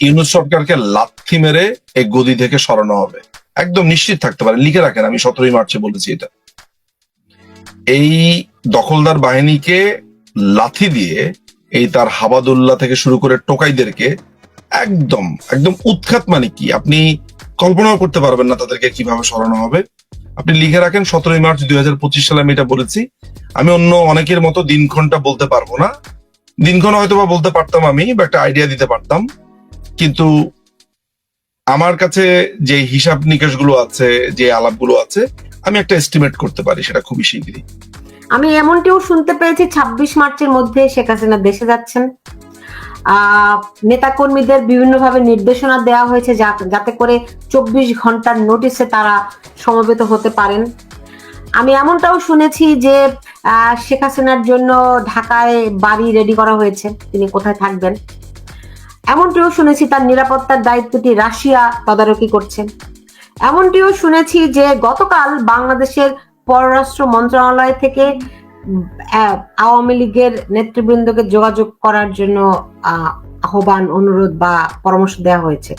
ইউনূস সরকারকে লাথি মেরে এই গদি থেকে সরানো হবে, একদম নিশ্চিত থাকতে পারে। লিখে রাখেন, আমি 17 মার্চে বলেছি এটা। এই দখলদার বাহিনীকে লাথি দিয়ে এই তার হাবাদুল্লাহ থেকে শুরু করে টোকাইদেরকে একদম একদম উৎখাত, মানে কি আপনি কল্পনাও করতে পারবেন না তাদেরকে কিভাবে সরানো হবে। আপনি লিখে রাখেন 17 মার্চ 2025 সালে আমি এটা বলেছি। আমি অন্য অনেকের মতো দিনক্ষণটা বলতে পারবো না, দিনক্ষণ হয়তো বা বলতে পারতাম আমি, বা একটা আইডিয়া দিতে পারতাম, কিন্তু আমার কাছে যে হিসাব নিকাশ গুলো আছে, যে আলাপগুলো আছে, আমি একটা এস্টিমেট করতে পারি সেটা খুবই শীঘ্রই। আমি এমনটিও শুনতে পেয়েছি 26 মার্চের মধ্যে শেখ হাসিনা দেশে যাচ্ছেন। নেতাকর্মীদের বিভিন্নভাবে নির্দেশনা দেওয়া হয়েছে যাতে করে 24 ঘন্টার নোটিশে তারা সমবেত হতে পারেন। আমি এমনটাও শুনেছি যে শেখ হাসিনার জন্য ঢাকায় বাড়ি রেডি করা হয়েছে, তিনি কোথায় থাকবেন। এমনটিও শুনেছি তার নিরাপত্তার দায়িত্বটি রাশিয়া তদারকি করছে। এমনটিও শুনেছি যে গতকাল বাংলাদেশের পররাষ্ট্র মন্ত্রণালয় থেকে আওয়ামী লীগের নেতৃবৃন্দকে যোগাযোগ করার জন্য আহ্বান, অনুরোধ বা পরামর্শ দেওয়া হয়েছে।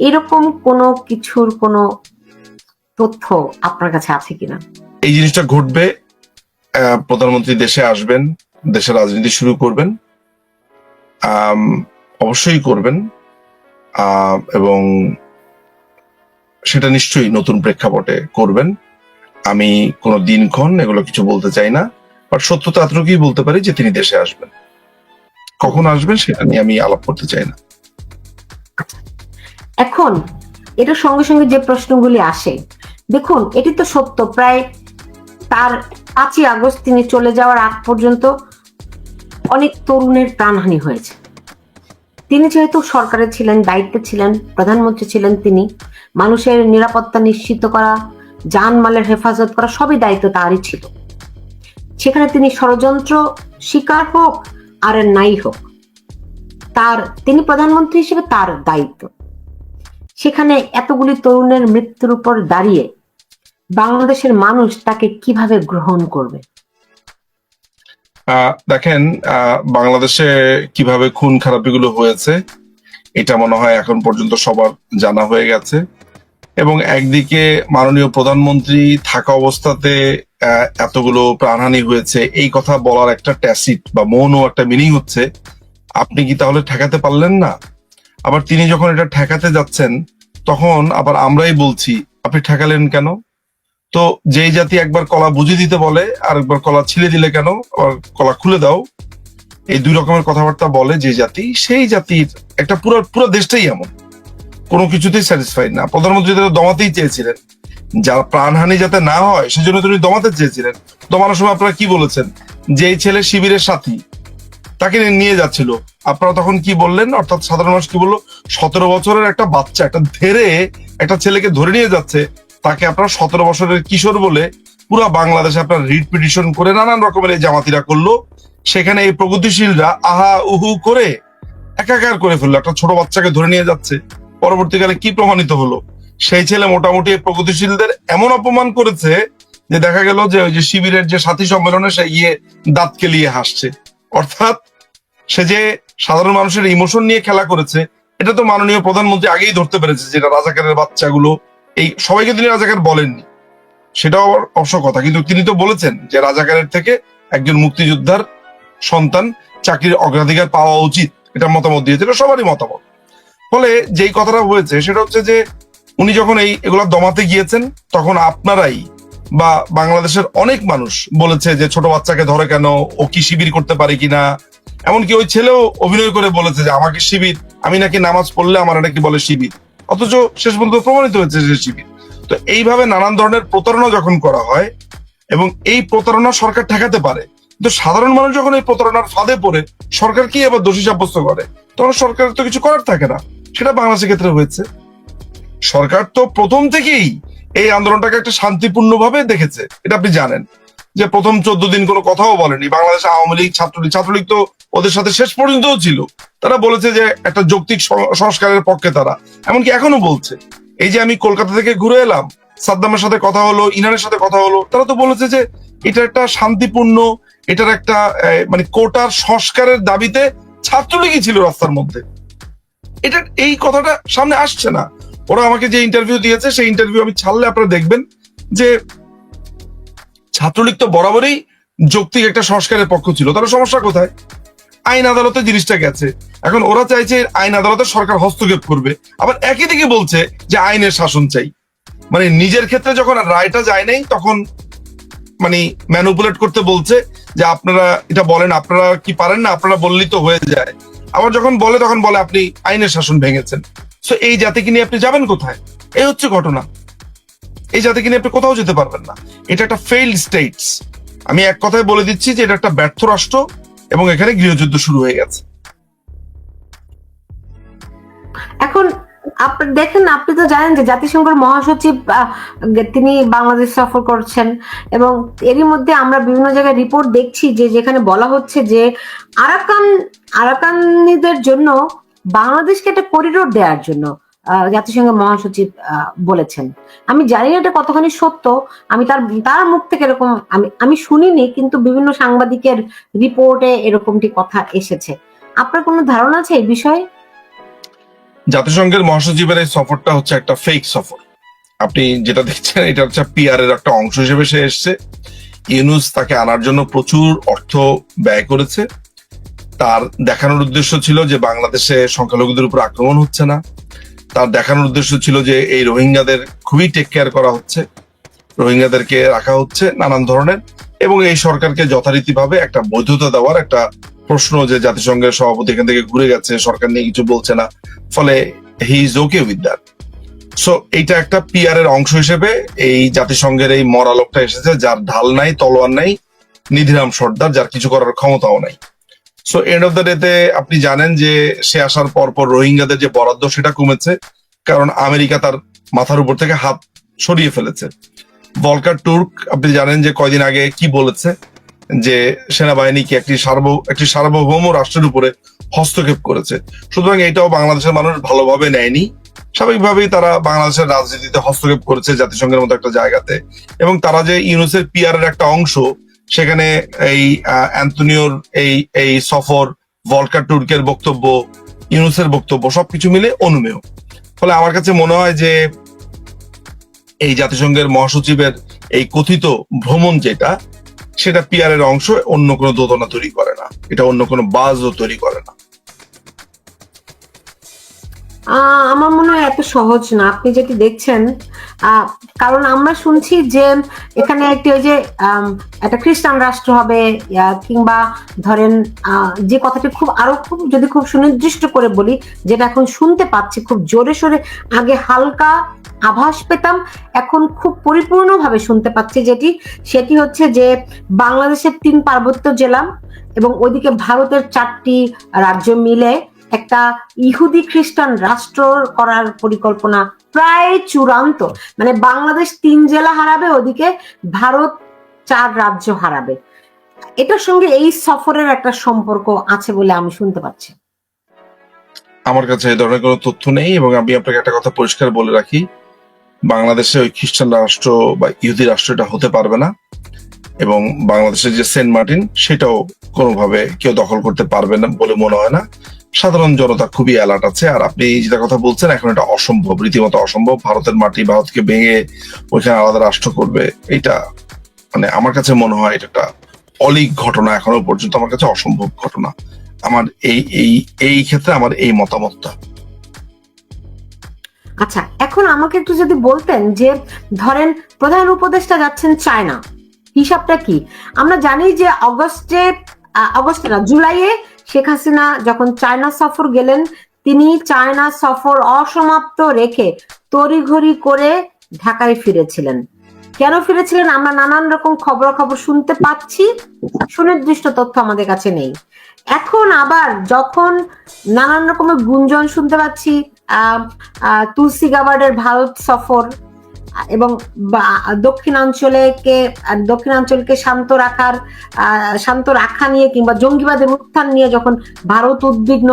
এরকম কোনো কিছুর কোনো তথ্য আপনার কাছে আছে কিনা? এই জিনিসটা ঘটবে, প্রধানমন্ত্রী দেশে আসবেন, দেশের রাজনীতি শুরু করবেন, অবশ্যই করবেন, এবং সেটা নিশ্চয়ই নতুন প্রেক্ষাপটে করবেন। আমি কোনো দিনক্ষণ এগুলো কিছু বলতে চাই না, বাট সত্যতা এতটুকুই বলতে পারি যে তিনি দেশে আসবেন। কখন আসবেন সেটা নিয়ে আমি আলাপ করতে চাই না। এখন এটার সঙ্গে সঙ্গে যে প্রশ্নগুলি আসে, দেখুন এটি তো সত্য, প্রায় তার 5ই আগস্ট তিনি চলে যাওয়ার আগ পর্যন্ত অনেক তরুণের প্রাণহানি হয়েছে। তিনি যেহেতু সরকারে ছিলেন, দায়িত্বে ছিলেন, প্রধানমন্ত্রী ছিলেন, তিনি মানুষের নিরাপত্তা নিশ্চিত করা, জানমালের হেফাজত করা সবই দায়িত্ব তারই ছিল। সেখানে তিনি ষড়যন্ত্র শিকার হোক আর নাই হোক, তিনি প্রধানমন্ত্রী হিসেবে তার দায়িত্ব। সেখানে এতগুলি তরুণের মৃত্যুর উপর দাঁড়িয়ে বাংলাদেশের মানুষ তাকে কিভাবে গ্রহণ করবে? দেখেন, বাংলাদেশে কিভাবে খুন খারাপিগুলো হয়েছে এটা মনে হয় এখন পর্যন্ত সবার জানা হয়ে গেছে। এবং একদিকে মাননীয় প্রধানমন্ত্রী থাকা অবস্থাতে এতগুলো প্রাণহানি হয়েছে, এই কথা বলার একটা ট্যাসিট বা মৌন একটা মিনিং হচ্ছে আপনি কি তাহলে ঠেকাতে পারলেন না? আবার তিনি যখন এটা ঠেকাতে যাচ্ছেন তখন আবার আমরাই বলছি আপনি ঠেকালেন কেন? তো যেই জাতি একবার কলা বুঝে দিতে বলে আর একবার কলা ছিলে দিলে কেন, আবার কলা খুলে দাও, এই দুই রকমের কথাবার্তা বলে যে জাতি, সেই জাতির একটা পুরো দেশটাই এমন, কোনো কিছুতেই স্যাটিসফাইড না। প্রধানমন্ত্রী দমাতেই চেয়েছিলেন, যার প্রাণহানি যাতে না হয় সেজন্য তিনি দমাতে চেয়েছিলেন। দমানোর সময় আপনারা কি বলেছেন? যেই ছেলে শিবিরের সাথী তাকে নিয়ে যাচ্ছিল, আপনারা তখন কি বললেন? অর্থাৎ সাধারণ মানুষ কি বললো? 17 বছরের একটা বাচ্চা, একটা ধেরে একটা ছেলেকে ধরে নিয়ে যাচ্ছে, তাকে আপনারা 17 বছরের কিশোর বলে পুরো বাংলাদেশে আপনার রিট পিটিশন করে নানান রকমের এই জামাতিরা করলো। সেখানে এই প্রগতিশীলরা আহা উহু করে একাকার করে ফেললো, একটা ছোট বাচ্চাকে ধরে নিয়ে যাচ্ছে। পরবর্তীকালে কি প্রমাণিত হলো? সেই ছেলে মোটামুটি প্রগতিশীলদের এমন অপমান করেছে যে দেখা গেল যে ওই যে শিবিরের যে সাথী সম্মেলনে সে দাঁত কেলিয়ে হাসছে। অর্থাৎ সে যে সাধারণ মানুষের ইমোশন নিয়ে খেলা করেছে, এটা তো মাননীয় প্রধানমন্ত্রী আগেই ধরতে পেরেছে, যেটা রাজাকারের বাচ্চাগুলো, এই সবাইকে তিনি রাজাকার বলেননি, সেটাও অবশ্য কথা, কিন্তু তিনি তো বলেছেন যে রাজাকারের থেকে একজন মুক্তিযোদ্ধার সন্তান চাকরির অগ্রাধিকার পাওয়া উচিত, এটা মতামত দিয়েছে, এটা সবারই মতামত। ফলে যেই কথাটা হয়েছে সেটা হচ্ছে যে উনি যখন এগুলা দমাতে গিয়েছেন তখন আপনারাই বা বাংলাদেশের অনেক মানুষ বলেছে যে ছোট বাচ্চাকে ধরে কেন, ও কি শিবির করতে পারে কিনা। এমনকি ওই ছেলেও অভিনয় করে বলেছে যে আমাকে শিবির, আমি নাকি নামাজ পড়লে আমার নাকি বলে শিবির, অথচ শেষ পর্যন্ত প্রমাণিত হয়েছে যে শিবির। তো এইভাবে নানান ধরনের প্রতারণা যখন করা হয়, এবং এই প্রতারণা সরকার ঠেকাতে পারে, কিন্তু সাধারণ মানুষ যখন এই প্রতারণার ফাঁদে পড়ে সরকার কি আবার দোষী সাব্যস্ত করে, তখন সরকারের তো কিছু করার থাকে না। সেটা বাংলাদেশের ক্ষেত্রে হয়েছে। সরকার তো প্রথম থেকেই এই আন্দোলনটাকে একটা শান্তিপূর্ণভাবে দেখেছে, এটা আপনি জানেন যে প্রথম 14 দিন কোনো কথাও বলেনি। বাংলাদেশ আওয়ামী লীগ, ছাত্রলীগ তো ওদের সাথে শেষ পর্যন্তও ছিল। তারা বলেছে যে একটা যৌক্তিক সংস্কারের পক্ষে, তারা এমনকি এখনো বলছে। এই যে আমি কলকাতা থেকে ঘুরে এলাম, সাদ্দামের সাথে কথা হলো, ইনানের সাথে কথা হলো, তারা তো বলেছে যে এটা একটা শান্তিপূর্ণ, এটার একটা মানে কোটার সংস্কারের দাবিতে ছাত্রলীগই ছিল রাস্তার মধ্যে। এই কথাটা সামনে আসছে না। ওরা আমাকে যে ইন্টারভিউ দিয়েছে সেই ইন্টারভিউ আমি ছাড়লে আপনারা দেখবেন যে ছাত্রলীগ তো বরাবরই যৌক্তিক একটা সংস্কারের পক্ষ ছিল, তাহলে সমস্যা কোথায়? আইন আদালতে জিনিসটা গেছে, এখন ওরা চাইছে আইন আদালতে সরকার হস্তক্ষেপ করবে, আবার একই দিকে বলছে যে আইনের শাসন চাই। মানে নিজের ক্ষেত্রে যখন রায়টা যায় নাই তখন মানে ম্যানুপুলেট করতে বলছে যে আপনারা এটা বলেন, আপনারা কি পারেন না, আপনারা বললেই তো হয়ে যায়। আবার যখন বলে তখন বলে আপনি আইনের শাসন ভেঙেছেন। সো এই জাতিকে নিয়ে আপনি যাবেন কোথায়? এই হচ্ছে ঘটনা। এই জাতিকে নিয়ে আপনি কোথাও যেতে পারবেন না। এটা একটা ফেইল্ড স্টেটস। আমি এক কথায় বলে দিচ্ছি যে এটা একটা ব্যর্থ রাষ্ট্র এবং এখানে গৃহযুদ্ধ শুরু হয়ে গেছে। এখন আপনি দেখেন, আপনি তো জানেন যে জাতিসংঘের মহাসচিব তিনি বাংলাদেশ সফর করছেন, এবং এরই মধ্যে আমরা বিভিন্ন জায়গায় রিপোর্ট দেখছি যে যেখানে বলা হচ্ছে যে আরাকানিদের জন্য বাংলাদেশকে একটা করিডোর দেওয়ার জন্য জাতিসংঘের মহাসচিব বলেছেন। আমি জানি না এটা কতখানি সত্য, আমি তার মুখ থেকে এরকম আমি শুনিনি, কিন্তু বিভিন্ন সাংবাদিকের রিপোর্টে এরকমটি কথা এসেছে। আপনার কোনো ধারণা আছে এই বিষয়ে? জাতিসংঘের মহাসচিবের এই সফরটা হচ্ছে একটা ফেক সফর। আপনি যেটা দেখছেন এটা হচ্ছে পিআর এর একটা অংশ হিসেবে সে এসছে। ইউনূস তাকে আনার জন্য প্রচুর অর্থ ব্যয় করেছে। তার দেখানোর উদ্দেশ্য ছিল যে বাংলাদেশে সংখ্যালঘুদের উপর আক্রমণ হচ্ছে না। তার দেখানোর উদ্দেশ্য ছিল যে এই রোহিঙ্গাদের খুবই টেক কেয়ার করা হচ্ছে, রোহিঙ্গাদেরকে রাখা হচ্ছে নানান ধরনের, এবং এই সরকারকে যথারীতিভাবে একটা বৈধতা দেওয়ার একটা প্রশ্ন যে জাতিসংঘের সভাপতি এখান থেকে ঘুরে গেছে, সরকার নিয়ে কিছু বলছে না, ফলে he is okay with that. So এইটা একটা পিআর এর অংশ হিসেবে এই জাতিসংঘের এই মরা লোকটা এসেছে, যার ঢাল নাই, তলোয়ার নাই, নিধিরাম সর্দার, যার কিছু করার ক্ষমতাও নাই। সো এন্ড অফ দ্য ডেতে আপনি জানেন যে সে আসার পর রোহিঙ্গাদের যে বরাদ্দ সেটা কমেছে, কারণ আমেরিকা তার মাথার উপর থেকে হাত সরিয়ে ফেলেছে। ভলকার তুর্ক আপনি জানেন যে কয়দিন আগে কি বলেছে, যে সেনাবাহিনীকে একটি সার্বভৌম রাষ্ট্রের উপরে হস্তক্ষেপ করেছে। সুতরাং এটাও বাংলাদেশের মানুষ ভালোভাবে নেয়নি। স্বাভাবিকভাবেই তারা বাংলাদেশের রাজনীতিতে হস্তক্ষেপ করেছে জাতিসংঘের মতো একটা জায়গাতে, এবং তারা যে ইউনুসের পিআর এর একটা অংশ, সেখানে এই অ্যান্তনিওর এই সফর, ভলকার তুর্কের বক্তব্য, ইউনুসের বক্তব্য সবকিছু মিলে অনুমেয়। ফলে আমার কাছে মনে হয় যে এই জাতিসংঘের মহাসচিবের এই কথিত ভ্রমণ যেটা, সেটা পিআর এর অংশ, অন্য কোনো দোদনা তৈরি করে না, এটা অন্য কোনো বাজও তৈরি করে না। আমার মনে হয় এত সহজ না আপনি যেটি দেখছেন, কারণ আমরা শুনছি যে এখানে একটি ওই যে একটা খ্রিস্টান রাষ্ট্র হবে, কিংবা ধরেন যে কথাটি খুব যদি খুব সুনির্দিষ্ট করে বলি, যেটা এখন শুনতে পাচ্ছি খুব জোরে সোরে, আগে হালকা আভাস পেতাম, এখন খুব পরিপূর্ণভাবে শুনতে পাচ্ছি সেটি হচ্ছে যে বাংলাদেশের 3 পার্বত্য জেলা এবং ওইদিকে ভারতের 4টি রাজ্য মিলে একটা ইহুদি খ্রিস্টান রাষ্ট্র করার পরিকল্পনা প্রায় চূড়ান্ত। মানে বাংলাদেশ 3 জেলা হারাবে, ওদিকে ভারত 4 রাজ্য হারাবে। এটার সঙ্গে এই সফরের একটা সম্পর্ক আছে বলে আমি শুনতে পাচ্ছি। আমার কাছে এই ধরনের কোনো তথ্য নেই, এবং আমি আপনাকে একটা কথা পরিষ্কার বলে রাখি, বাংলাদেশে ওই খ্রিস্টান রাষ্ট্র বা ইহুদি রাষ্ট্র এটা হতে পারবে না, এবং বাংলাদেশের যে সেন্ট মার্টিন সেটাও কোনোভাবে কেউ দখল করতে পারবে না বলে মনে হয় না। সাধারণ জনতা খুবই অ্যালার্ট আছে। আর আপনি যেটা কথা বলছেন এখন এটা অসম্ভব, রীতিমতো অসম্ভব। ভারতের মাটি ভারতকে ভেঙে ওইখানে আলাদা রাষ্ট্র করবে, এটা মানে আমার কাছে মনে হয় এটা একটা অলীক ঘটনা, এখনো পর্যন্ত আমার কাছে অসম্ভব ঘটনা। আমার এই ক্ষেত্রে আমার এই মতামতটা। আচ্ছা, এখন আমাকে একটু যদি বলতেন যে ধরেন প্রধান উপদেষ্টা যাচ্ছেন চায়না, হিসাবটা কি? আমরা জানি যে অগস্টে না, জুলাইয়ে শেখ হাসিনা যখন চায়না সফর গেলেন, তিনি চায়না সফর অসমাপ্ত রেখে তড়িঘড়ি করে ঢাকায় ফিরেছিলেন। কেন ফিরেছিলেন আমরা নানান রকম খবরাখবর শুনতে পাচ্ছি, সুনির্দিষ্ট তথ্য আমাদের কাছে নেই। এখন আবার যখন নানান রকমের গুঞ্জন শুনতে পাচ্ছি, তুলসী গাবার্ডের ভারত সফর এবং দক্ষিণাঞ্চলকে শান্ত রাখা নিয়ে কিংবা জঙ্গিবাদের উত্থান নিয়ে যখন ভারত উদ্বিগ্ন,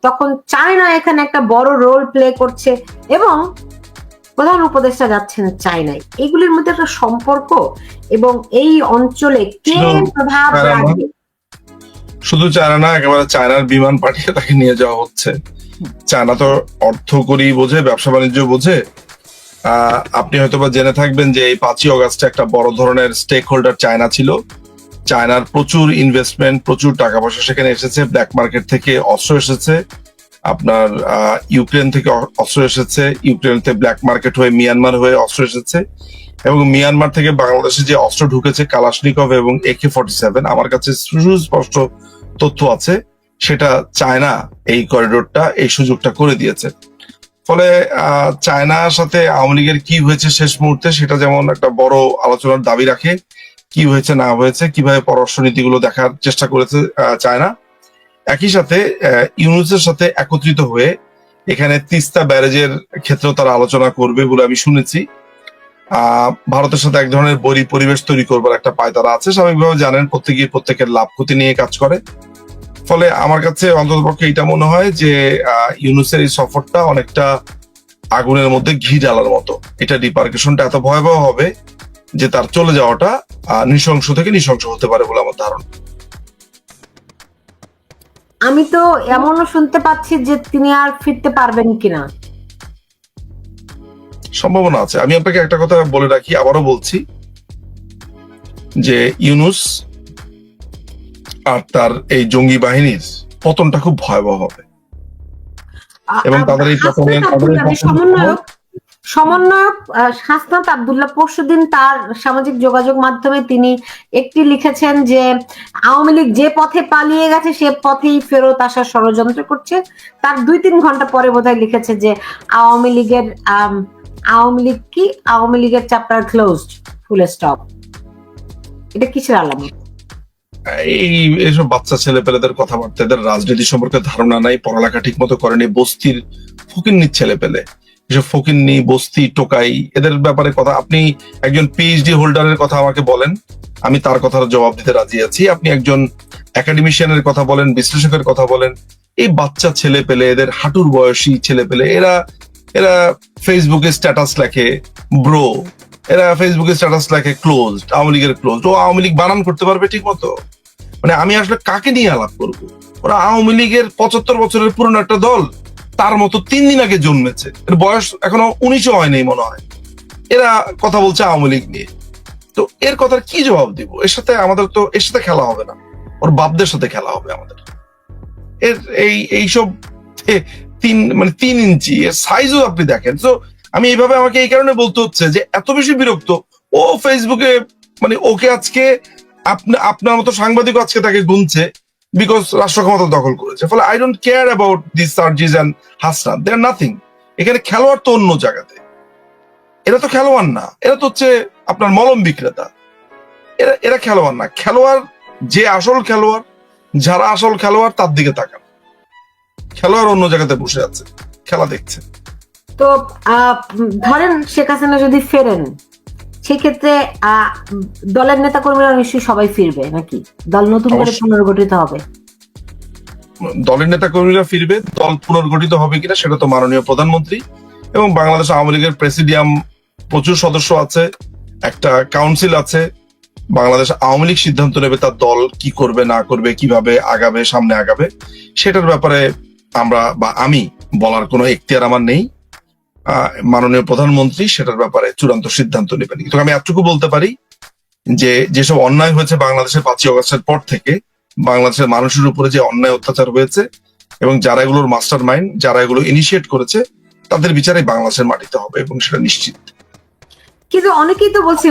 তখন চায়না এখানে একটা বড় রোল প্লে করছে এবং প্রধান উপদেষ্টা যাচ্ছেন চায়নায়। এগুলির মধ্যে একটা সম্পর্ক এবং এই অঞ্চলে কে প্রভাব রাখবে? শুধু চায়না না, একেবারে চায়নার বিমান পাঠিয়ে তাকে নিয়ে যাওয়া হচ্ছে। চায়না তো অর্থ করি বোঝে, ব্যবসা বাণিজ্য বোঝে। আপনি হয়তোবা জেনে থাকবেন যে এই 5ই অগাস্টে একটা বড় ধরনের স্টেক হোল্ডার চায়না ছিল। চায়নার প্রচুর ইনভেস্টমেন্ট, প্রচুর টাকা পয়সা সেখানে এসেছে, ব্ল্যাক মার্কেট থেকে অস্ত্র এসেছে, আপনার ইউক্রেন থেকে অস্ত্র এসেছে, ইউক্রেন থেকে ব্ল্যাক মার্কেট হয়ে মিয়ানমার হয়ে অস্ত্র এসেছে, এবং মিয়ানমার থেকে বাংলাদেশে যে অস্ত্র ঢুকেছে কালাশনিকভ এবং AK-47, আমার কাছে সুস্পষ্ট তথ্য আছে, সেটা চায়না এই করিডোরটা, এই সুযোগটা করে দিয়েছে। ফলে চায়নার সাথে আওয়ামী লীগের কি হয়েছে শেষ মুহূর্তে সেটা যেমন একটা বড় আলোচনার দাবি রাখে, কি হয়েছে না হয়েছে, কিভাবে পররাষ্ট্র নীতিগুলো দেখার চেষ্টা করেছে চায়না। একই সাথে ইউনুসের সাথে একত্রিত হয়ে এখানে তিস্তা ব্যারেজের ক্ষেত্রেও তারা আলোচনা করবে বলে আমি শুনেছি। ভারতের সাথে এক ধরনের বৈরী পরিবেশ তৈরি করবার একটা পায়তারা আছে। স্বাভাবিকভাবে জানেন প্রত্যেকের লাভ ক্ষতি নিয়ে কাজ করে। ফলে আমার কাছে অন্ততপক্ষে এটা মনে হয় যে ইউনুসের এই সফরটা অনেকটা আগুনের মধ্যে ঘি ঢালার মতো। এটা রিপারকেশনটা এত ভয়াবহ হবে যে তার চলে যাওয়াটা নৃশংস থেকে নৃশংস হতে পারে বলে আমার ধারণা। আমি তো এমনও শুনতে পাচ্ছি যে তিনি আর ফিরতে পারবেন কিনা। সম্ভাবনা আছে। আমি আপনাকে একটা কথা বলে রাখি, আবারও বলছি যে ইউনুস আর তার এই জঙ্গি বাহিনীর পতনটা খুব ভয়াবহ হবে, এবং তাদের এই সমন্বয়ক হাসনাত আব্দুল্লাহ পরশুদিন তার সামাজিক যোগাযোগ মাধ্যমে তিনি একটি লিখেছেন যে আওয়ামী লীগ যে পথে পালিয়ে গেছে সে পথেই ফেরত আসার ষড়যন্ত্র করছে। তার 2-3 ঘন্টা পরে বোধহয় লিখেছে যে আওয়ামী লীগের চ্যাপ্টার ক্লোজড, ফুল স্টপ। এটা কিসের আলামত? এইসব বাচ্চা ছেলে পেলেদের কথাবার্তা, এদের রাজনীতি সম্পর্কে ধারণা নাই, পড়ালেখা ঠিক মতো করেনি, বস্তির ফকিন্নির ছেলে পেলে, এসব ফকিন্নি বস্তি টোকাই, এদের ব্যাপারে কথা। আপনি একজন PhD হোল্ডারের কথা আমাকে বলেন, আমি তার কথার জবাব দিতে রাজি আছি। আপনি একজন একাডেমিশিয়ানের কথা বলেন, বিশ্লেষকের কথা বলেন, এই বাচ্চা ছেলে পেলে, এদের হাঁটুর বয়সী ছেলে পেলে, এরা ফেসবুকে স্ট্যাটাস লেখে ব্রো, এরা ফেসবুকে স্ট্যাটাস লেখে ক্লোজ, আওয়ামী লীগের ক্লোজ। ও আওয়ামী লীগ বানান করতে পারবে ঠিক মতো? মানে আমি আসলে কাকে নিয়ে আলাপ করবো? ওরা আওয়ামী লীগের 75 বছরের পুরনো একটা দল, তার মতো 3 দিন আগে জন্মেছে, এর বয়স এখনো 19ও হয়নি মনে হয়। এরা কথা বলছে আওয়ামী লীগ নিয়ে, তো এর কথার কি জবাব দিব? এর সাথে খেলা হবে না, ওর বাপদের সাথে খেলা হবে আমাদের। এর এইসব 3 ইঞ্চি এর সাইজও আপনি দেখেন। তো আমি এইভাবে আমাকে এই কারণে বলতে হচ্ছে যে এত বেশি বিরক্ত ও ফেসবুকে, মানে ওকে আজকে আপনার মতো সাংবাদিক আজকে তাকে গুনছে বিকজ রাষ্ট্র ক্ষমতা দখল করেছে। ফলে I don't care about this Sarjis and Hasnat, they are nothing. এখানে খেলোয়াড় তো অন্য জায়গাতে, এরা তো খেলোয়াড় না, এরা তো হচ্ছে আপনার মলম বিক্রেতা। এরা খেলোয়াড় না। খেলোয়াড় যে আসল খেলোয়াড়, যারা আসল খেলোয়াড় তার দিকে তাকান। খেলোয়াড় অন্য জায়গাতে বসে আছে, খেলা দেখছে। তো ধরেন শেখ হাসিনা যদি ফেরেন, সেক্ষেত্রে দলের নেতা কর্মীরা নিশ্চয়ই সবাই ফিরবে নাকি? দল নতুন করে পুনর্গঠিত হবে? দলের নেতা কর্মীরা ফিরবে, দল পুনর্গঠিত হবে কিনা সেটা তো মাননীয় প্রধানমন্ত্রী এবং বাংলাদেশ আওয়ামী লীগের প্রেসিডিয়াম, প্রচুর সদস্য আছে, একটা কাউন্সিল আছে। বাংলাদেশ আওয়ামী লীগ সিদ্ধান্ত নেবে তার দল কি করবে না করবে, কিভাবে আগাবে, সামনে আগাবে। সেটার ব্যাপারে আমি বলার কোনো এখতিয়ার আমার নেই। মাননীয় প্রধানমন্ত্রী সেটার ব্যাপারে চূড়ান্ত সিদ্ধান্ত নেবেন। কিন্তু আমি এতটুকু বলতে পারি যে যেসব অন্যায় হয়েছে বাংলাদেশের 5ই অগাস্টের পর থেকে, বাংলাদেশের মানুষের উপরে যে অন্যায় অত্যাচার হয়েছে এবং যারা এগুলোর মাস্টার মাইন্ড, যারা এগুলো ইনিশিয়েট করেছে, তাদের বিচারে বাংলাদেশের মাটিতে হবে এবং সেটা নিশ্চিত। কিন্তু অনেকেই তো বলছেন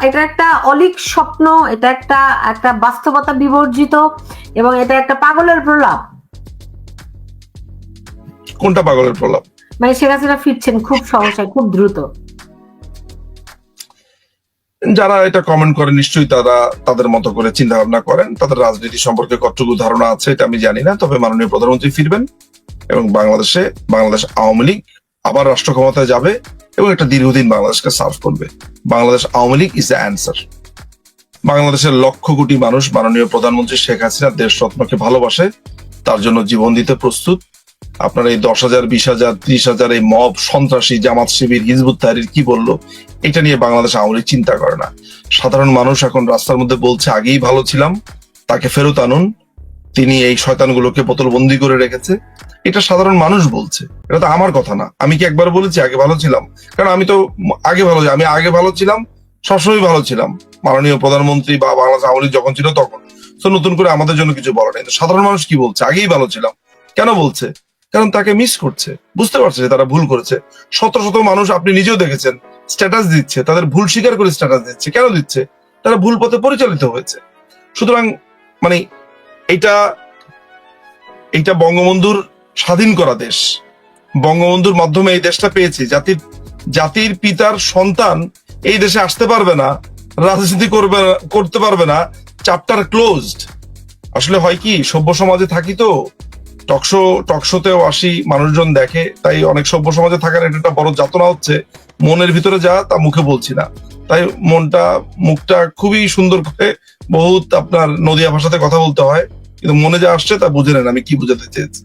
এটা একটা অলীক স্বপ্ন, এটা একটা বাস্তবতা বিবর্জিত, এবং এটা একটা পাগলের প্রলাপ। কোনটা পাগলের প্রলাপ? মানে শেখ হাসিনা ফিরছেন খুব সহসায়, খুব দ্রুত। যারা এটা কমেন্ট করে নিশ্চয়ই তারা তাদের মতো করে চিন্তা ভাবনা করেন, তাদের রাজনীতি সম্পর্কে কতটুকু ধারণা আছে এটা আমি জানি না। তবে মাননীয় প্রধানমন্ত্রী ফিরবেন এবং বাংলাদেশ আওয়ামী লীগ আবার রাষ্ট্র ক্ষমতায় যাবে এবং একটা দীর্ঘদিন বাংলাদেশকে সার্ভ করবে। Bangladesh Awami League is the answer. বাংলাদেশের লক্ষ কোটি মানুষ মাননীয় প্রধানমন্ত্রী শেখ হাসিনা দেশ রত্নকে ভালোবাসে, তার জন্য জীবন দিতে প্রস্তুত। আপনার এই 10,000, 20,000, 30,000 এই মব সন্ত্রাসী, জামাত শিবির, হিজবুত তাহরির কি বললো, এটা নিয়ে বাংলাদেশ আওয়ামী লীগ চিন্তা করে না। সাধারণ মানুষ এখন রাস্তার মধ্যে বলছে আগেই ভালো ছিলাম, তাকে ফেরত আনুন। তিনি এই শয়তানগুলোকে বোতলবন্দি করে রেখেছে। এটা সাধারণ মানুষ বলছে, এটা তো আমার কথা না। আমি কি একবার বলেছি আগে ভালো ছিলাম? কারণ আমি তো আগে ভালো ছিলাম, সবসময় ভালো ছিলাম, মাননীয় প্রধানমন্ত্রী বা বাংলাদেশ আওয়ামী লীগ যখন ছিল তখন। তো নতুন করে আমাদের জন্য কিছু বলা নেই। সাধারণ মানুষ কি বলছে? আগেই ভালো ছিলাম। কেন বলছে? কারণ তাকে মিস করছে, বুঝতে পারছে যে তারা ভুল করেছে। শত শত মানুষ, আপনি নিজেও দেখেছেন, স্ট্যাটাস দিচ্ছে, তাদের ভুল স্বীকার করে স্ট্যাটাস দিচ্ছে। কেন দিচ্ছে? তারা ভুল পথে পরিচালিত হয়েছে। সুতরাং মানে এটা এটা বঙ্গবন্ধুর স্বাধীন করা দেশ, বঙ্গবন্ধুর মাধ্যমে এই দেশটা পেয়েছি। জাতির পিতার সন্তান এই দেশে আসতে পারবে না, রাজনীতি করতে পারবে না, চ্যাপ্টার ক্লোজড। আসলে হয় কি, সভ্য সমাজে থাকি তো, টকশোতেও আসি, মানুষজন দেখে, তাই অনেক সভ্য সমাজে থাকার এটা একটা বড় যাতনা হচ্ছে। মনের ভিতরে যা তা মুখে বলছি না, তাই মুখটা খুবই সুন্দর করে বহুত আপনার নদিয়া ভাষাতে কথা বলতে হয়, কিন্তু মনে যা আসছে তা বুঝে নেন আমি কি বুঝাতে চেয়েছি।